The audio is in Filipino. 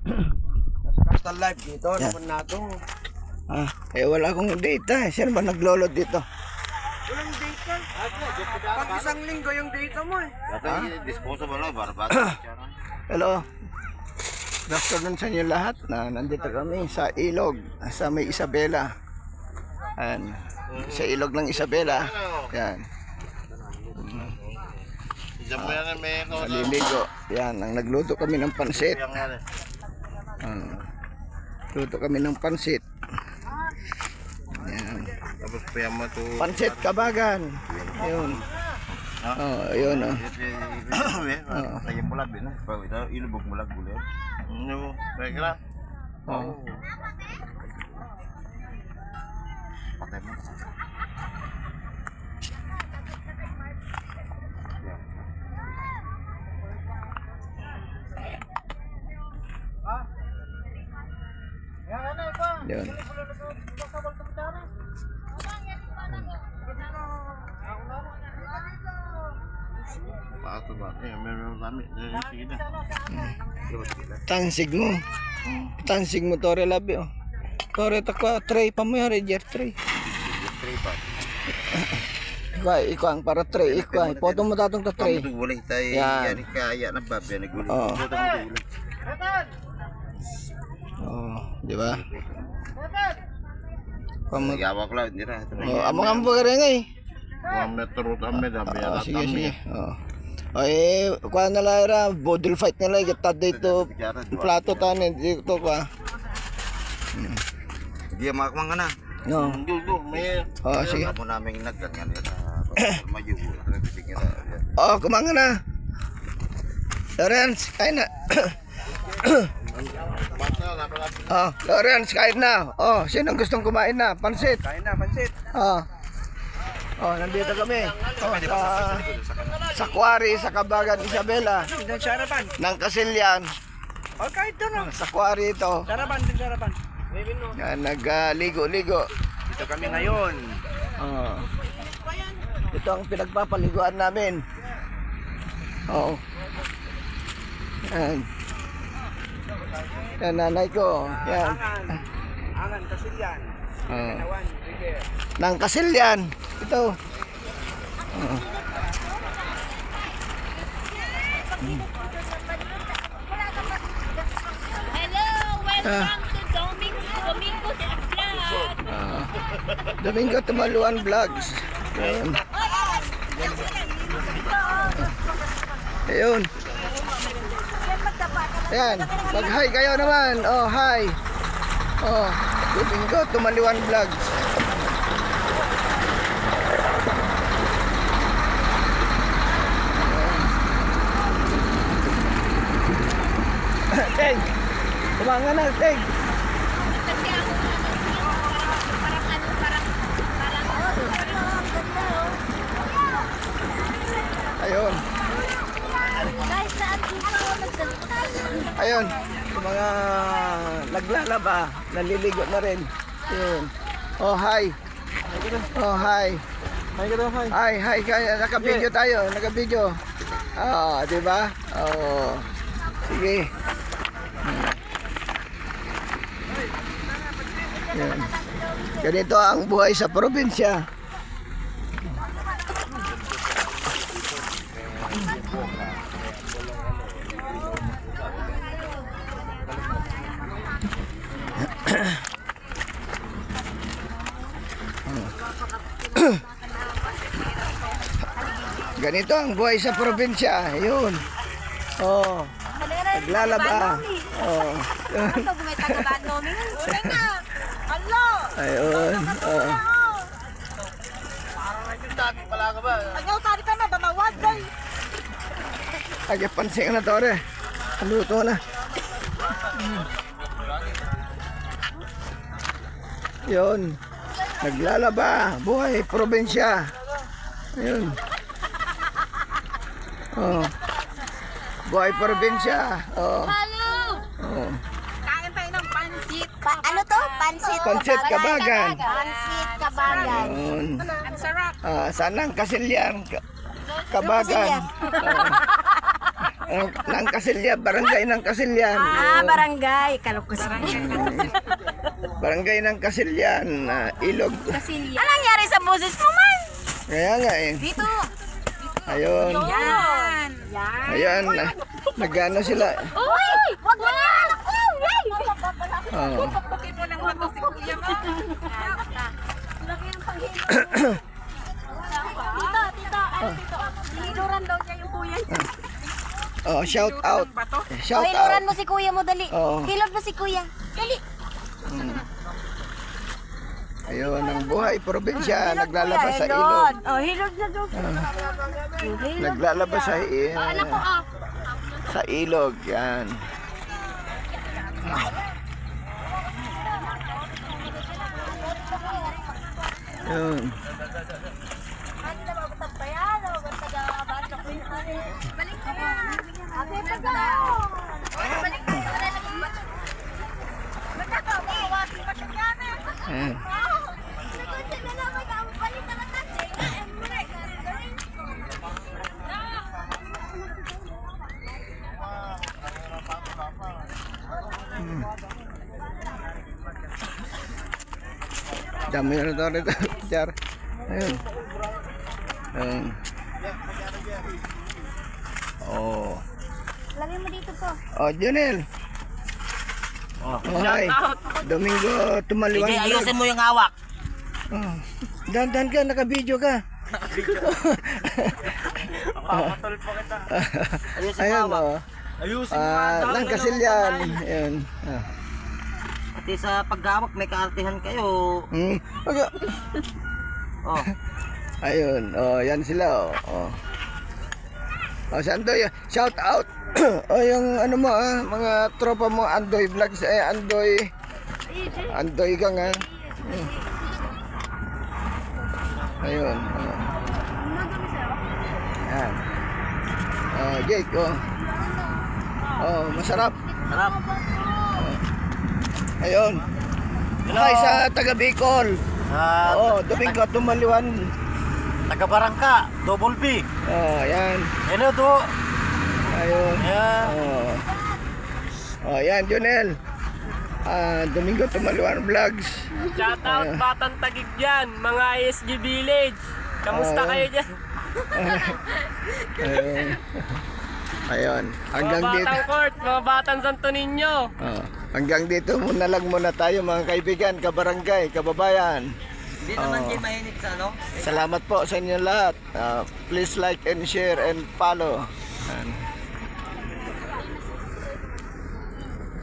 Castle Live dito, naman nato. Wala akong data. Sino ba naglolod dito? Walang data. Pag isang linggo yung data mo eh. Disposable lang, barbat. Hello. Good afternoon sa inyo lahat. Nandito kami sa ilog, sa may Isabela. Ayan. Sa ilog ng Isabela. Yan. Naliligo. Yan. Ang nagluto kami ng pansit. Luto kami ng pansit. Yan. Pansit Kabagan. Ayun. Ayun oh. Ayun bulag din. Ilubog bulag bulag. Baik lang. Patay mo. Yun. Pato ba? Meron kami. Sige na. Tansig mo. Tansig mo Tore Labio. Tore takwa tray pa mo yun, Jer tray. Tray pa. Ikaw ang para tray, ikaw. Poto mo tatong to tray. Gulay tayo. Yan kaya na bab yan gulay. Di ba? Yawak lang dira. Among ambo rin eh. Metro tame dami yan. Sige. Kuha na lang bodil fight nila kita dito plato tanin dito pa. Dia makmang na. No. May. Sige. Amo naming nagganyan yan. Mayu. Kumanga na. Lawrence, kain na. Lawrence, kain na. Sino gustong kumain na? Pansit. Kain na, pansit. Nandito kami. Sa Quarry, sa Kabagan, Isabela. Doon sarapan. Ng Kasilyan. Kahit doon. Sa Quarry ito. Sarapan, din sarapan. Yan, nagligo-ligo. Dito kami ngayon. Ito ang pinagpapaliguan namin. Yan. Yan, nanay ko. Yan. Angan, Kasilyan. Kanawan, River. Ng Kasilyan. Ito. Hello, welcome to Domingo's Vlog. Domingo Tumaluan Vlogs. Ayun. Ayun. Ayan, mag-hi kayo naman. Hi. Domingo Tumaluan Vlogs. Teng. Kumanga na, Teng. Kasi ako Ayun. guys, saan dito nagsalita? Ayun. Yung mga naglalaba, naliligo na rin. Ayun. Hi. Hi. Hi. Kaya naka-video tayo, naka-video. Di ba? Sige. Yan. Ganito ang buhay sa probinsya. Ganito ang buhay sa probinsya. Ayun. Naglalaba. Ano ba may taga Nomi? Wala na. Hello. Ayun. Ayaw tari ka na bamawag day. Pansin na Tore. Luto na. Yun. Naglalaba. Buhay probinsya. Ayun. Buhay probinsya. Hello. Kain tayo ng pansit. Ano to? Pansit. Pansit Kabagan. Pansit Kabagan. Ayun. Ang sarap. Sanang Kasilyan. Kabagan. ng Kasilya, barangay ng Kasilyan. Barangay. Kalukos. Barangay ng Kasilyan, Ilog. Kasilya. Anong nangyari sa boses mo, man? Kaya nga eh. Dito. Ayun. Yan. Ayan, nagano sila. Uy! Wag mo na! Anak ko! Yay! Oh. Pupukin mo lang ba si kuya mo? Tito. Hiluran daw niya yung kuya niya. Oh, shout out. Shout Hiluran out. mo si kuya mo, dali. Oo. Hilod mo si kuya. Dali. Ayun, ang buhay probinsya, naglalabas sa ilog. Oh, hilod na daw. Naglalabas sa ilog, yan. Yun. Ayan. Dami na ito rito, Jar. Ayun. Ayun. Oh. Lagay mo dito po. Oh, Junel. Oh, hi. Domingo Tumaliwan. Sige, ayusin mo yung hawak. Oh. Dandan ka, naka-video ka. Ayusin mo Ayun, hawak. oh. Ayusin mo Nang Kasilyan. Ayun. Ah. Pati sa paghawak may kaartihan kayo. Okay. Oh. Ayun, oh, yan sila, oh. Oh, si Andoy, shout out. Oh, yung ano mo, mga tropa mo, Andoy Vlogs, Andoy ka nga. Ayun, oh. Yan. Oh, Jake, oh. Oh, masarap. Sarap. Ayun. Hi sa taga Bicol. Oh, Domingo Tumaliwan. Taga Barangka, Double B. Oh, yan. Hello do. Ayun. Yeah. Oh. Oh, yan, Junel. Domingo Tumaliwan Vlogs. Shoutout Batang Tagig dyan, mga ISG Village. Kamusta kayo dyan? Ayun. Ayun. Hanggang Mga dito. Batang Court, mga Batang Santo Niño. Oh, hanggang dito muna lang muna tayo mga kaibigan, kabarangay, kababayan. Hindi naman kayo mahinig sa ano? Salamat po sa inyo lahat. Please like and share and follow. Ayan.